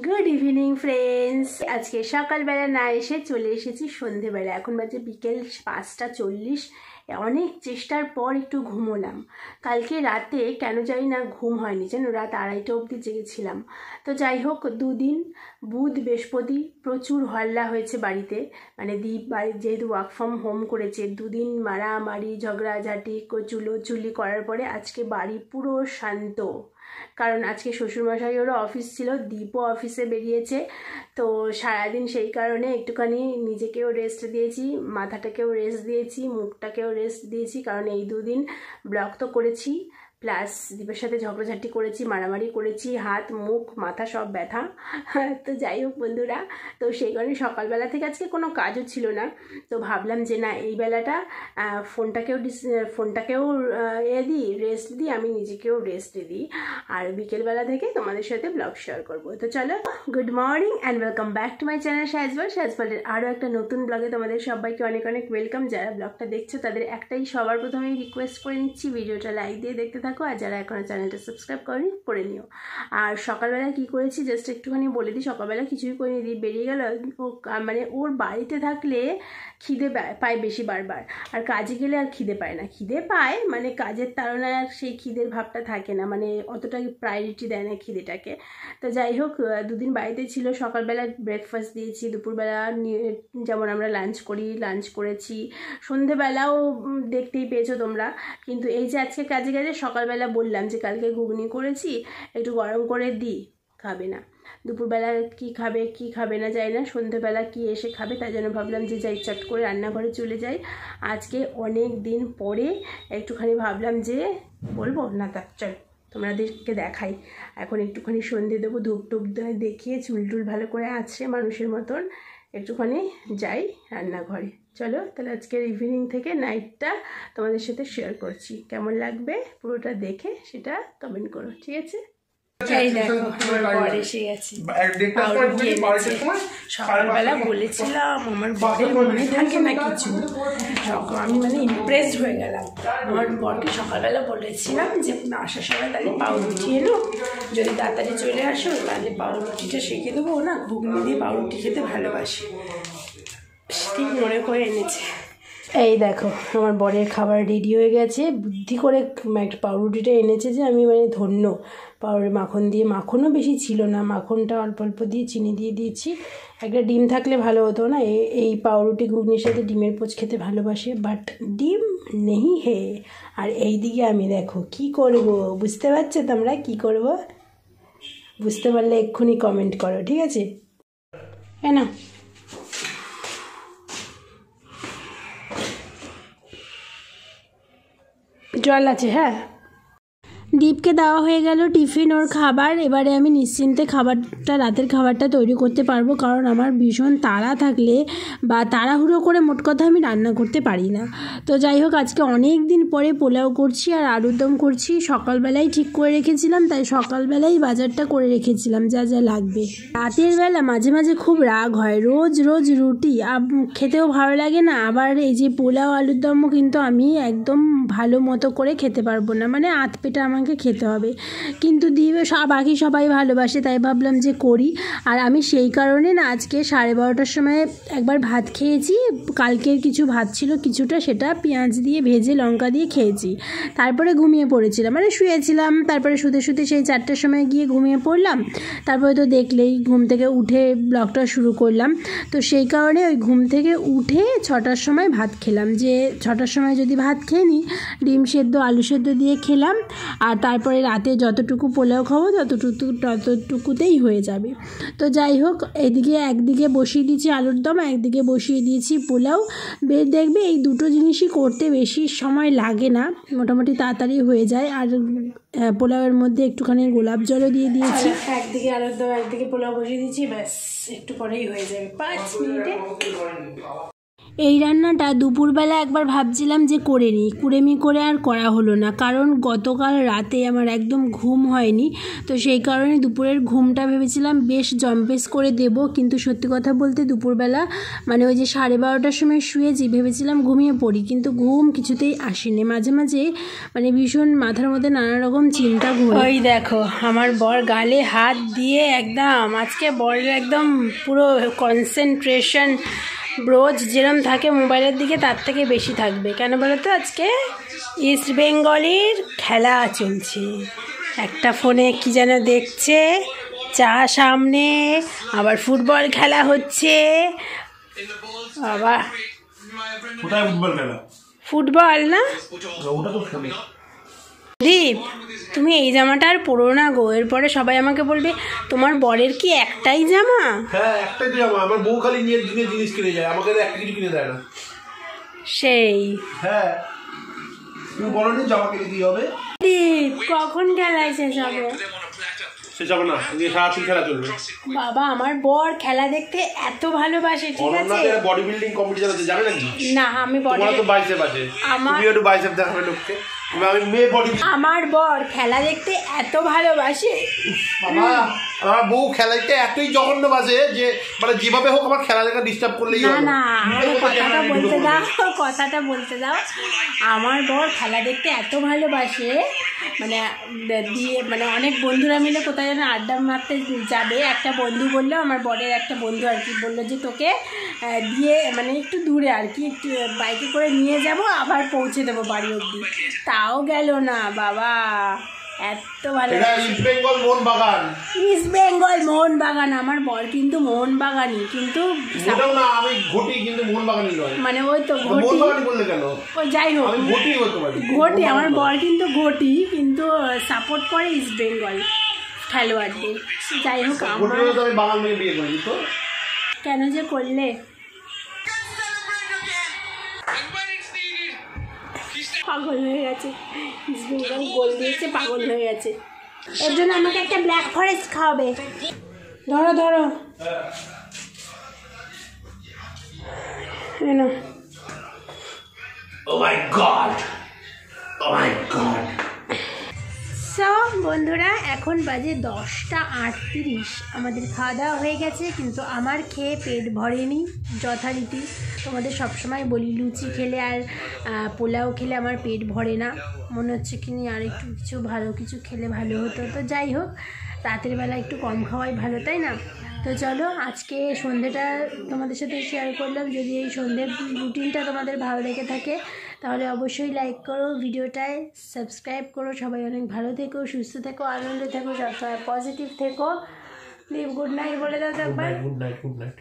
Good evening friends. আজকে সকালবেলা না এসে চলে এসেছি সন্ধেবেলা। এখন বাজে বিকেল 5:40। অনেক চেষ্টার পর একটু ঘুমোলাম। কালকে রাতে কেন জানি না ঘুম হয়নি, জানো, রাত 2:30 অবধি জেগেছিলাম। তো যাই হোক, দুদিন বুধ বৃহস্পতি প্রচুর হল্লা হয়েছে বাড়িতে। মানে দীপ বাড়ি যেহেতু ওয়ার্ক ফ্রম হোম করেছে, দুদিন মারামারি ঝগড়াঝাটি চুলি করার পরে আজকে বাড়ি পুরো শান্ত। কারণ আজকে শ্বশুরমশাইয়েরও অফিস ছিল, দীপও অফিসে বেরিয়েছে। তো সারাদিন সেই কারণে একটুখানি নিজেকেও রেস্ট দিয়েছি, মাথাটাকেও রেস্ট দিয়েছি, মুখটাকেও রেস্ট দিয়েছি। কারণ এই দুদিন ব্লগ তো করেছি, প্লাস দীপের সাথে ঝগড়াঝাটি করেছি, মারামারি করেছি, হাত মুখ মাথা সব ব্যথা। তো যাই হোক বন্ধুরা, তো সেই কারণে সকালবেলা থেকে আজকে কোনো কাজও ছিল না। তো ভাবলাম যে না, এই বেলাটা ফোনটাকেও দিই, রেস্ট দিই, আমি নিজেকেও রেস্ট দিই, আর বিকেলবেলা থেকে তোমাদের সাথে ব্লগ শেয়ার করবো। তো চলো, good morning and welcome back to my channel সাজওয়ালের আরও একটা নতুন ব্লগে তোমাদের সবাইকে অনেক অনেক ওয়েলকাম। যারা ব্লগটা দেখছো তাদের একটাই সবার প্রথমেই রিকোয়েস্ট করে নিচ্ছি, ভিডিওটা লাইক দিয়ে দেখতে থাকো, আর যারা এখনও চ্যানেলটা সাবস্ক্রাইব করেনি করে নিও। আর সকালবেলা কি করেছি জাস্ট একটুখানি বলে দিই। সকালবেলা কিছুই করিনি, দিই বেরিয়ে গেল। মানে ওর বাড়িতে থাকলে খিদে পায় বেশি বারবার, আর কাজে গেলে আর খিদে পায় না। খিদে পায় মানে কাজের তাড়নায় সেই খিদের ভাবটা থাকে না, মানে অতটা প্রায়োরিটি দেয় না খিদেটাকে। তো যাই হোক, দুদিন বাড়িতে ছিল। সকালবেলা ব্রেকফাস্ট দিয়েছি, দুপুরবেলা যেমন আমরা লাঞ্চ করেছি, সন্ধেবেলাও দেখতেই পেয়েছো তোমরা। কিন্তু এই যে আজকে কাজে সকালবেলা বললাম যে কালকে ঘুগনি করেছি, একটু গরম করে দিই, খাবে না। দুপুরবেলা কি খাবে না যাই না, সন্ধ্যেবেলা কি এসে খাবে, তাই জন্য ভাবলাম যে যাই চট করে রান্নাঘরে চলে যাই। আজকে অনেক দিন পরে একটুখানি ভাবলাম যে বলবো না, তা চল তোমাদেরকে দেখাই। এখন একটুখানি সন্ধে দেবো, ধূপ টুপ দেখিয়ে চুল ভালো করে আছে মানুষের মতন, একটুখানি যাই রান্নাঘরে। চলো তাহলে আজকের ইভিনিং থেকে নাইটটা তোমাদের সাথে শেয়ার করছি। কেমন লাগবে পুরোটা দেখে সেটা কমেন্ট করো, ঠিক আছে? এই দেখো আমার বর এসে গেছে, সকালবেলা বলেছিলাম আমার বরের মনে থাকে না কিছু, আমি মানে ইমপ্রেসড হয়ে গেলাম। আমার বরকে সকালবেলা বলেছিলাম যে আসার সময় তাহলে পাউরুটি এলো, যদি তাড়াতাড়ি চলে আসো তাহলে পাউরুটিটা শিখে দেবো। না, ঘুগনি দিয়ে পাউরুটি খেতে ভালোবাসি, ঠিক মনে করে এনেছে। এই দেখো আমার বরের খাবার রেডি হয়ে গেছে, বুদ্ধি করে একটা পাউরুটিটা এনেছে যে আমি মানে ধন্য। মাখন দিয়ে, মাখনও বেশি ছিল না, মাখনটা অল্প অল্প দিয়ে চিনি দিয়ে দিয়েছি। একটা ডিম থাকলে ভালো হতো না, এই পাউরুটি ঘুগনির সাথে ডিমের পোচ খেতে ভালোবাসে, বাট ডিম নেই হে। আর এই দিকে আমি দেখো কি করব, বুঝতে পারছো তোমরা কি করব? বুঝতে পারলে এক্ষুনি কমেন্ট করো, ঠিক আছে? হ্যাঁ না, জল আছে, হ্যাঁ। দীপকে দেওয়া হয়ে গেল টিফিন, ওর খাবার। এবারে আমি নিশ্চিন্তে রাতের খাবারটা তৈরি করতে পারবো, কারণ আমার ভীষণ তাড়া থাকলে বা তাড়াহুড়ো করে মোট কথা আমি রান্না করতে পারি না। তো যাই হোক, আজকে অনেক দিন পরে পোলাও করছি আর আলুর দম করছি। সকালবেলায় ঠিক করে রেখেছিলাম, তাই সকালবেলাই বাজারটা করে রেখেছিলাম যা যা লাগবে। রাতের বেলা মাঝে মাঝে খুব রাগ হয়, রোজ রুটি খেতেও ভালো লাগে না। আবার এই যে পোলাও আলুর দমও কিন্তু আমি একদম ভালো মতো করে খেতে পারবো না, মানে আধ পেটা আমাকে খেতে হবে। কিন্তু বাকি সবাই ভালোবাসে, তাই ভাবলাম যে করি। আর আমি সেই কারণে না আজকে 12:30টার সময় একবার ভাত খেয়েছি, কালকের কিছু ভাত ছিল কিছুটা, সেটা পেঁয়াজ দিয়ে ভেজে লঙ্কা দিয়ে খেয়েছি। তারপরে ঘুমিয়ে পড়েছিলাম, মানে শুয়েছিলাম। তারপরে শুতে সেই 4টার সময় গিয়ে ঘুমিয়ে পড়লাম। তারপরে তো দেখলেই ঘুম থেকে উঠে ব্লগটা শুরু করলাম। তো সেই কারণে ওই ঘুম থেকে উঠে 6টার সময় ভাত খেলাম, যে 6টার সময় যদি ভাত খেয়ে নিই, ডিম সেদ্ধ আলু সেদ্ধ দিয়ে খেলাম, আর তারপরে রাতে যতটুকু পোলাও খাবো ততটুকুতেই হয়ে যাবে। তো যাই হোক, একদিকে বসিয়ে দিয়েছি আলুর দম, একদিকে বসিয়ে দিয়েছি পোলাও। দেখবে এই দুটো জিনিসই করতে বেশি সময় লাগে না, মোটামুটি তাড়াতাড়ি হয়ে যায়। আর পোলাওয়ের মধ্যে একটুখানি গোলাপ জলও দিয়ে দিয়েছি। একদিকে আলুর দম একদিকে পোলাও বসিয়ে দিয়েছি, ব্যাস একটু পরেই হয়ে যাবে, 5 মিনিটে। এই রান্নাটা দুপুরবেলা একবার ভাবছিলাম যে করে নিই, কুড়েমি করে আর করা হলো না, কারণ গতকাল রাতে আমার একদম ঘুম হয়নি। তো সেই কারণে দুপুরের ঘুমটা ভেবেছিলাম বেশ জম্পেস করে দেব, কিন্তু সত্যি কথা বলতে দুপুরবেলা মানে ওই যে 12:30টার সময় শুয়েছি, ভেবেছিলাম ঘুমিয়ে পড়ি, কিন্তু ঘুম কিছুতেই আসেনি। মাঝে মাঝে মানে ভীষণ মাথার মধ্যে নানা রকম চিন্তা ঘুরে। ওই দেখো আমার বর গালে হাত দিয়ে একদম, আজকে বরের একদম পুরো কনসেন্ট্রেশন রোজ যেরম থাকে মোবাইলের দিকে তার থেকে বেশি থাকবে। কেন বলো তো, আজকে ইস্ট বেঙ্গলের খেলা চলছে, একটা ফোনে কি যেন দেখছে, চা সামনে, আবার ফুটবল খেলা হচ্ছে। আবার ফুটবল না, দীপ তুমি এই জামাটা আর পরো না গো, এরপরে সবাই আমাকে বলবে তোমার বরের কি একটাই জামা? হ্যাঁ একটাই জামা, আমার বউ খালি নিয়ে জিনিস কিনে যায়, আমাকে একটা কিছু কিনে দেয় না। সেই হ্যাঁ তুমি বলো নি জামা কিনে দিয়ে হবে। দীপ কখন খেলায় শেষ হবে? শেষ হবে না, সারাদিন খেলা চলবে। বাবা আমার বর খেলা দেখতে এত ভালোবাসে, ঠিক আছে? বডি বিল্ডিং কম্পিটিশন আছে, জানেন নাকি? না আমি বডি, তোমার তো বাইসেপ আছে, তুমি একটু বাইসেপ দেখাবে লোককে। আমি মেয়ে বডি, আমার বর খেলা দেখতে এত ভালোবাসে। বাবা আমার বউ খেলাতে এতই জঘন্য বাজে যে মানে যেভাবে হোক আমার খেলা দেখা ডিস্টার্ব করলেই না না, কথাটা বলতে দাও, কথাটা বলতে দাও। আমার বর খেলা দেখতে এত ভালোবাসে, মানে দিয়ে মানে অনেক বন্ধুরা মিলে কোথায় যেন আড্ডা মারতে যাবে। একটা বন্ধু বললো, আমার বরের একটা বন্ধু আর কি বললো যে তোকে দিয়ে মানে একটু দূরে আর কি একটু বাইকে করে নিয়ে যাব, আবার পৌঁছে দেবো বাড়ি অবধি। তাও গেল না বাবা, এত ভালো। East Bengal Mohun Bagan, east Bengal Mohun Bagan. আমার বর কিন্তু মোহনবাগানই, কিন্তু না আমি ঘটি, কিন্তু মোহনবাগানই নয়। মানে ওই তো ঘটি, মোহনবাগানই বললে কেন? ওই যাই হোক, আমি ঘটি বলতে পারি। ঘটি, আমার বর কিন্তু ঘটি, কিন্তু সাপোর্ট করে ইস্ট বেঙ্গল খেলোয়াড়দের। যাই হোক, আমার আমি বাঙাল মেয়ে বিয়ে করি তো। কেন যে করলে? পাগল হয়ে গেছে, ইস্ট বেঙ্গল গোল দিয়েছে, পাগল হয়ে গেছে। এর জন্য আমাকে একটা ব্ল্যাক ফরেস্ট খাওয়াবে। ধরো ধরো, না Oh my God! Oh my God! So বন্ধুরা, এখন বাজে 10:38। আমাদের খাওয়া দাওয়া হয়ে গেছে, কিন্তু আমার খেয়ে পেট ভরেনি যথারীতি। তোমাদের সবসময় বলি লুচি খেলে আর পোলাও খেলে আমার পেট ভরে না, মনে হচ্ছে কি আর একটু কিছু ভালো কিছু খেলে ভালো হতো। তো যাই হোক, রাতের বেলা একটু কম খাওয়াই ভালো, তাই না? তো চলো আজকে সন্ধ্যেটা তোমাদের সাথে শেয়ার করলাম। যদি এই সন্ধ্যের রুটিনটা তোমাদের ভালো লেগে থাকে তাহলে অবশ্যই লাইক করো, ভিডিওটায় সাবস্ক্রাইব করো। সবাই অনেক ভালো থেকো, সুস্থ থেকো, আনন্দে থেকো, সবসময় পজিটিভ থেকো। প্লিজ গুড নাইট বলে দাও তো একবার। Good night.